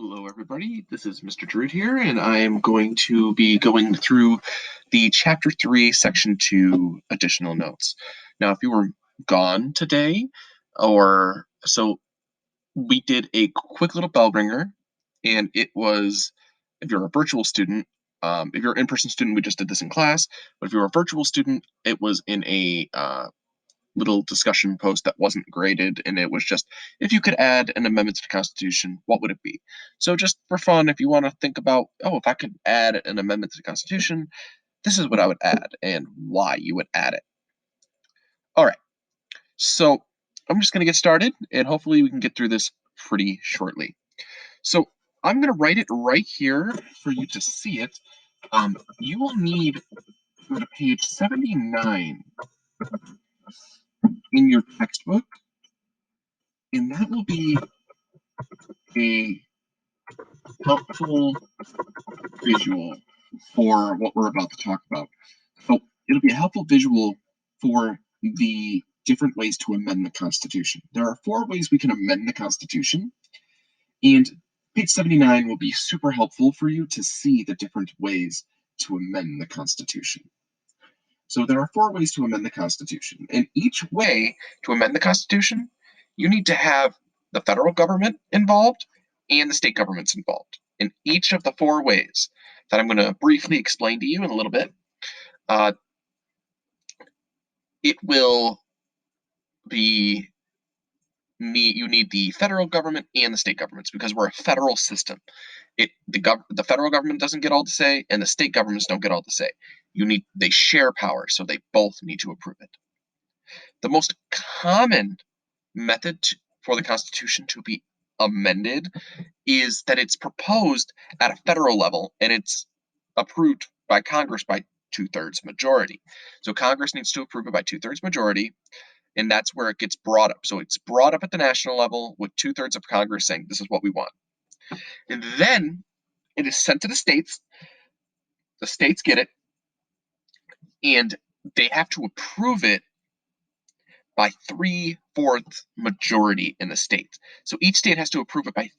Hello, everybody. This is Mr. Druid here, and I am going to be going through the Chapter 3, Section 2 additional notes. Now, if you were gone today, we did a quick little bell ringer, and it was, if you're a virtual student, if you're an in-person student, we just did this in class, but if you're a virtual student, it was in a little discussion post that wasn't graded, and it was just, if you could add an amendment to the Constitution, what would it be? So just for fun, if you want to think about, if I could add an amendment to the Constitution, this is what I would add and why you would add it. All right, so I'm just going to get started, and hopefully we can get through this pretty shortly. So I'm going to write it right here for you to see it. You will need to go to page 79 in your textbook, and that will be a helpful visual for what we're about to talk about. So it'll be a helpful visual for the different ways to amend the Constitution. There are 4 ways we can amend the Constitution, and page 79 will be super helpful for you to see the different ways to amend the Constitution. So there are 4 ways to amend the Constitution, and each way to amend the Constitution, you need to have the federal government involved and the state governments involved. In each of the 4 ways that I'm going to briefly explain to you in a little bit, it will be you need the federal government and the state governments because we're a federal system. The federal government doesn't get all to say, and the state governments don't get all to say. They share power, so they both need to approve it. The most common method for the Constitution to be amended is that it's proposed at a federal level and it's approved by Congress by 2/3 majority. So Congress needs to approve it by 2/3 majority, and that's where it gets brought up. So it's brought up at the national level with 2/3 of Congress saying this is what we want. And then it is sent to the states. The states get it, and they have to approve it by 3/4 majority in the state. So each state has to approve it by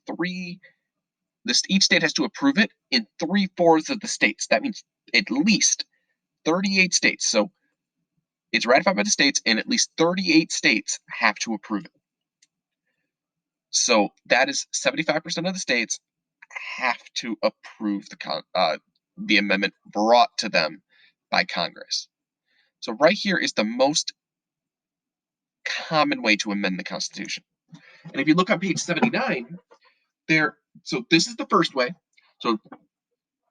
each state has to approve it in 3/4 of the states. That means at least 38 states. So it's ratified by the states, and at least 38 states have to approve it. So that is 75% of the states have to approve the amendment brought to them by Congress. So right here is the most common way to amend the Constitution. And if you look on page 79, so this is the first way. So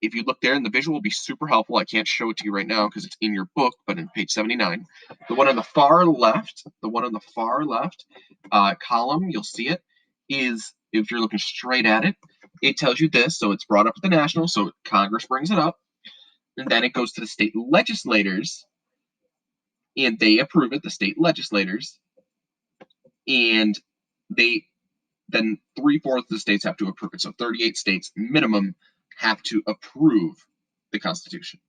if you look there, and the visual will be super helpful. I can't show it to you right now because it's in your book, but in page 79, the one on the far left, column, you'll see it, is, if you're looking straight at it, it tells you this. So it's brought up at the national, so Congress brings it up, and then it goes to the state legislators, and they approve it, the state legislators, and then 3/4 of the states have to approve it. So 38 states minimum have to approve the Constitution.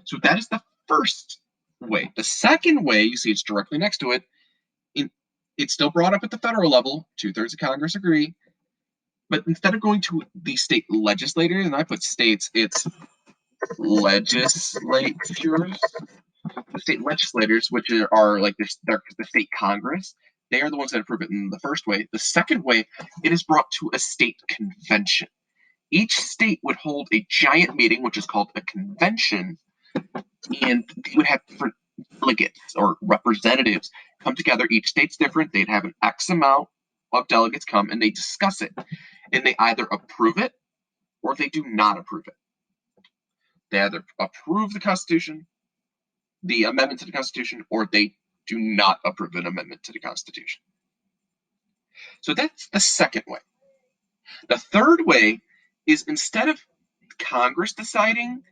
So that is the first way. The second way, you see it's directly next to it. It's still brought up at the federal level. 2/3 of Congress agree. But instead of going to the state legislators, and I put states, it's legislatures. The state legislators, which are like the state Congress, they are the ones that approve it in the first way. The second way, it is brought to a state convention. Each state would hold a giant meeting, which is called a convention, and they would have different delegates or representatives come together. Each state's different. They'd have an X amount of delegates come, and they discuss it. And they either approve it or they do not approve it. They either approve the Constitution, the amendment to the Constitution, or they do not approve an amendment to the Constitution. So that's the second way. The third way is, instead of Congress deciding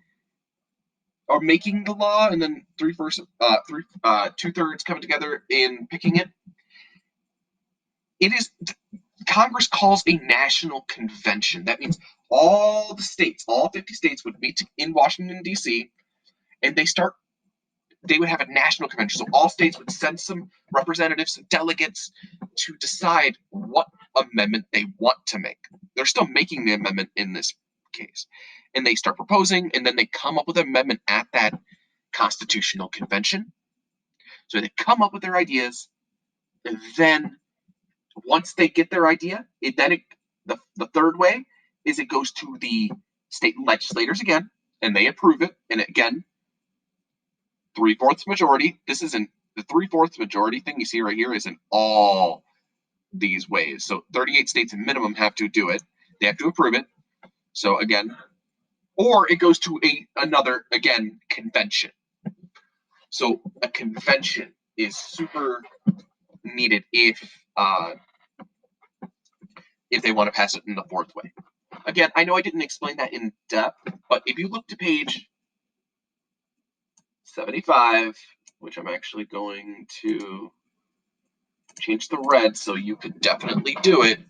or making the law and then 2/3 coming together in picking it, Congress calls a national convention. That means all 50 states would meet in Washington, D.C., and they start they would have a national convention. So all states would send some representatives, some delegates to decide what amendment they want to make. They're still making the amendment in this case. And they start proposing, and then they come up with an amendment at that constitutional convention. So they come up with their ideas, and then once they get their idea, the third way is it goes to the state legislators again, and they approve it. And again, 3/4 majority. This isn't the 3/4 majority thing you see right here is in all these ways. So 38 states minimum have to do it. They have to approve it. So again, or it goes to another again convention. So a convention is super needed if they want to pass it in the fourth way. Again, I know I didn't explain that in depth, but if you look to page 75, which I'm actually going to change the red so you could definitely do it,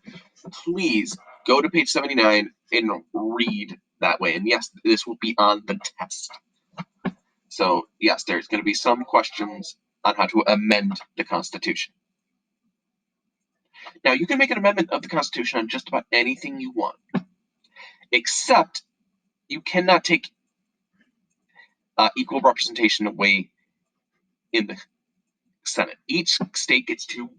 please go to page 79 and read that way. And yes, this will be on the test. So yes, there's going to be some questions on how to amend the Constitution. Now, you can make an amendment of the Constitution on just about anything you want, except you cannot take equal representation away in the Senate. Each state gets 2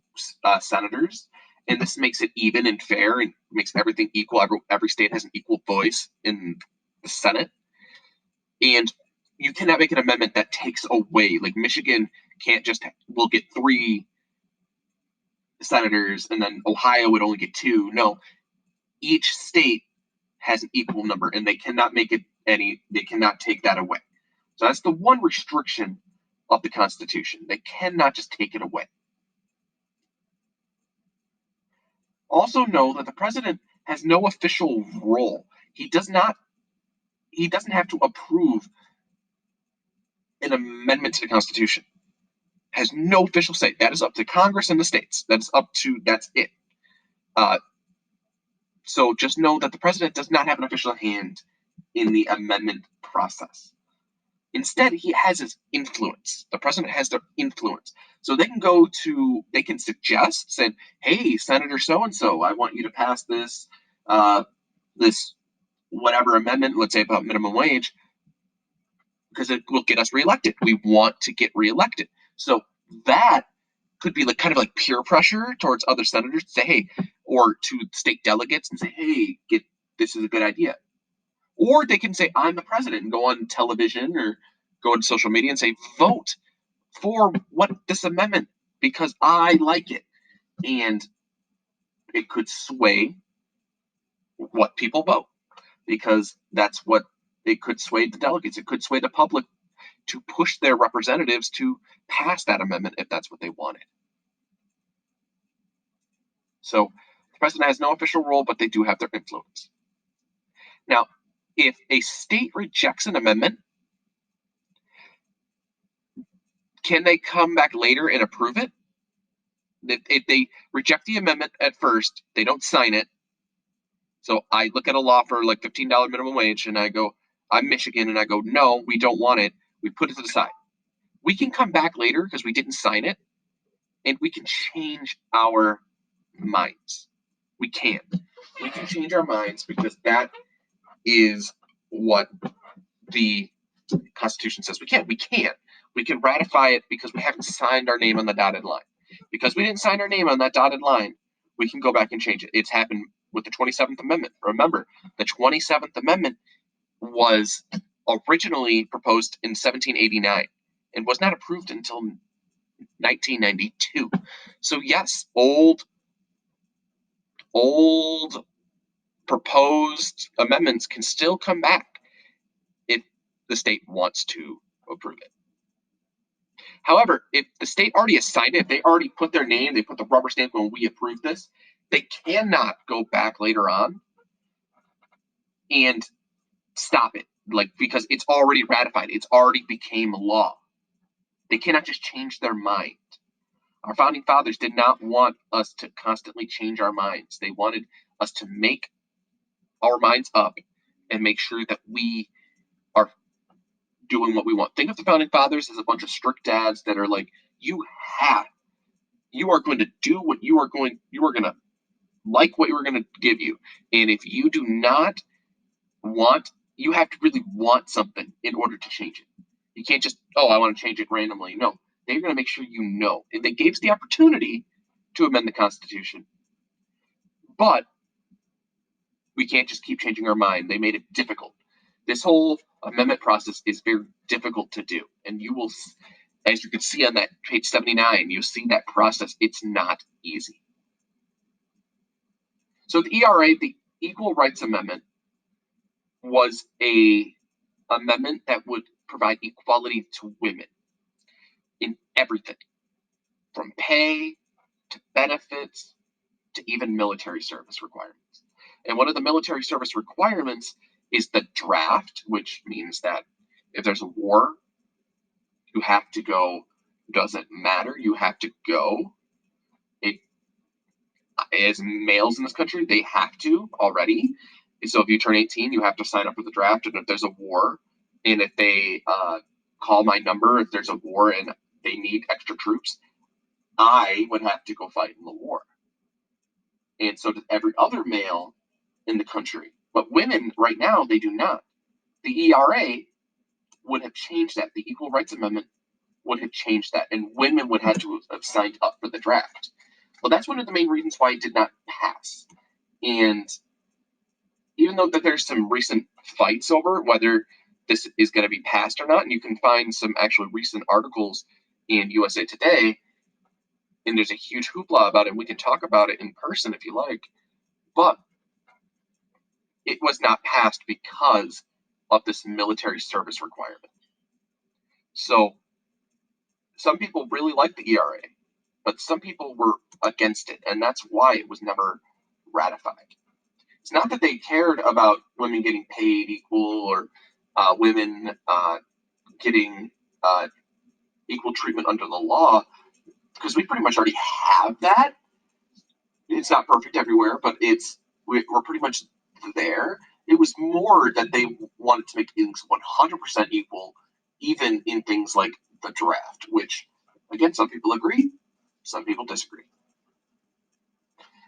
senators, and this makes it even and fair and makes everything equal. Every state has an equal voice in the Senate. And you cannot make an amendment that takes away, like Michigan can't just, will get 3 senators, and then Ohio would only get 2. No, each state has an equal number, and they cannot make it they cannot take that away. So that's the one restriction of the Constitution. They cannot just take it away. Also know that the president has no official role. He doesn't have to approve an amendment to the Constitution. Has no official say. That is up to Congress and the states. That's it. So just know that the president does not have an official hand in the amendment process. Instead, he has his influence. The president has their influence. So they can suggest, saying, hey, Senator so-and-so, I want you to pass this whatever amendment, let's say about minimum wage, because it will get us reelected. We want to get reelected. So that could be kind of peer pressure towards other senators to say, hey, or to state delegates and say, hey, this is a good idea. Or they can say, I'm the president, and go on television or go on social media and say, vote for this amendment because I like it. And it could sway what people vote, because it could sway the delegates. It could sway the public to push their representatives to pass that amendment if that's what they wanted. So the president has no official role, but they do have their influence. Now, if a state rejects an amendment, can they come back later and approve it? If they reject the amendment at first, they don't sign it. So I look at a law for like $15 minimum wage, and I go, I'm Michigan, and I go, no, we don't want it. We put it to the side. We can come back later because we didn't sign it, and we can change our minds. We can change our minds because that is what the Constitution says we can. We can ratify it because we haven't signed our name on the dotted line. Because we didn't sign our name on that dotted line, we can go back and change it. It's happened with the 27th Amendment. Remember, the 27th Amendment was originally proposed in 1789 and was not approved until 1992. So yes, old proposed amendments can still come back if the state wants to approve it. However, if the state already has signed it, they already put their name, they put the rubber stamp when we approve this, they cannot go back later on and stop it, because it's already ratified. It's already became law. They cannot just change their mind. Our founding fathers did not want us to constantly change our minds. They wanted us to make our minds up and make sure that we are doing what we want. Think of the founding fathers as a bunch of strict dads that are like, you are going to do what you are going to like what we're going to give you. And if you do not want, you have to really want something in order to change it. You can't just, oh, I want to change it randomly. No, they're going to make sure you know. And they gave us the opportunity to amend the Constitution. But we can't just keep changing our mind. They made it difficult. This whole amendment process is very difficult to do. And you will, as you can see on that page 79, you'll see that process. It's not easy. So the ERA, the Equal Rights Amendment, was a amendment that would provide equality to women in everything, from pay to benefits to even military service requirements. And one of the military service requirements is the draft, which means that if there's a war, you have to go. Doesn't matter, you have to go. As males in this country, they have to already. So if you turn 18, you have to sign up for the draft. And if there's a war, and if they call my number, if there's a war and they need extra troops, I would have to go fight in the war. And so does every other male in the country. But women right now, they do not. The ERA would have changed that. The Equal Rights Amendment would have changed that. And women would have to have signed up for the draft. Well, that's one of the main reasons why it did not pass. And even though that there's some recent fights over whether this is going to be passed or not, and you can find some actually recent articles in USA Today, and there's a huge hoopla about it. We can talk about it in person if you like, but it was not passed because of this military service requirement. So some people really like the ERA, but some people were against it, and that's why it was never ratified. It's not that they cared about women getting paid equal or women getting equal treatment under the law, because we pretty much already have that. It's not perfect everywhere, but we're pretty much there. It was more that they wanted to make things 100% equal, even in things like the draft, which, again, some people agree, some people disagree.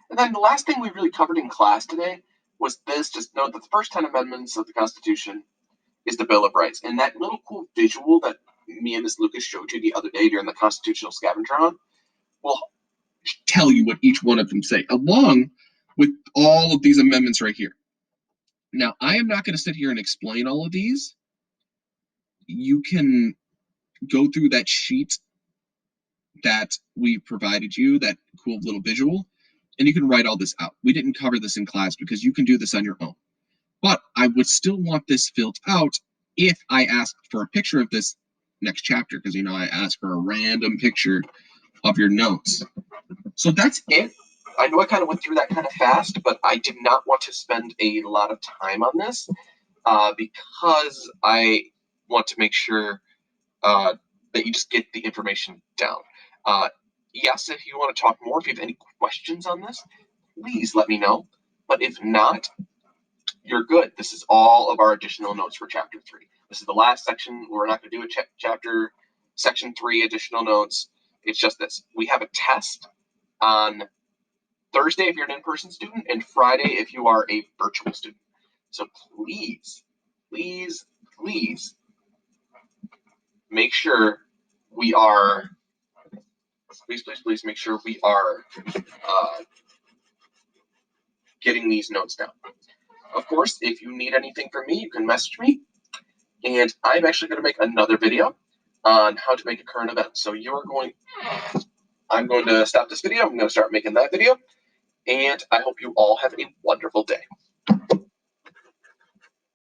And then the last thing we really covered in class today was this. Just note that the first 10 amendments of the Constitution is the Bill of Rights. And that little cool visual that me and Ms. Lucas showed you the other day during the Constitutional Scavenger Hunt will tell you what each one of them say, along with all of these amendments right here. Now, I am not going to sit here and explain all of these. You can go through that sheet that we provided you, that cool little visual, and you can write all this out. We didn't cover this in class because you can do this on your own. But I would still want this filled out if I asked for a picture of this next chapter, because, I asked for a random picture of your notes. So that's it. I know I kind of went through that kind of fast, but I did not want to spend a lot of time on this because I want to make sure that you just get the information down. Yes, if you want to talk more, if you have any questions on this, please let me know. But if not, you're good. This is all of our additional notes for Chapter 3. This is the last section. We're not going to do a Section 3 additional notes. It's just this. We have a test on Thursday if you're an in-person student, and Friday if you are a virtual student. So please, please, please make sure we are, please make sure we are getting these notes down. Of course, if you need anything from me, you can message me. And I'm actually going to make another video on how to make a current event. So I'm going to stop this video. I'm going to start making that video. And I hope you all have a wonderful day.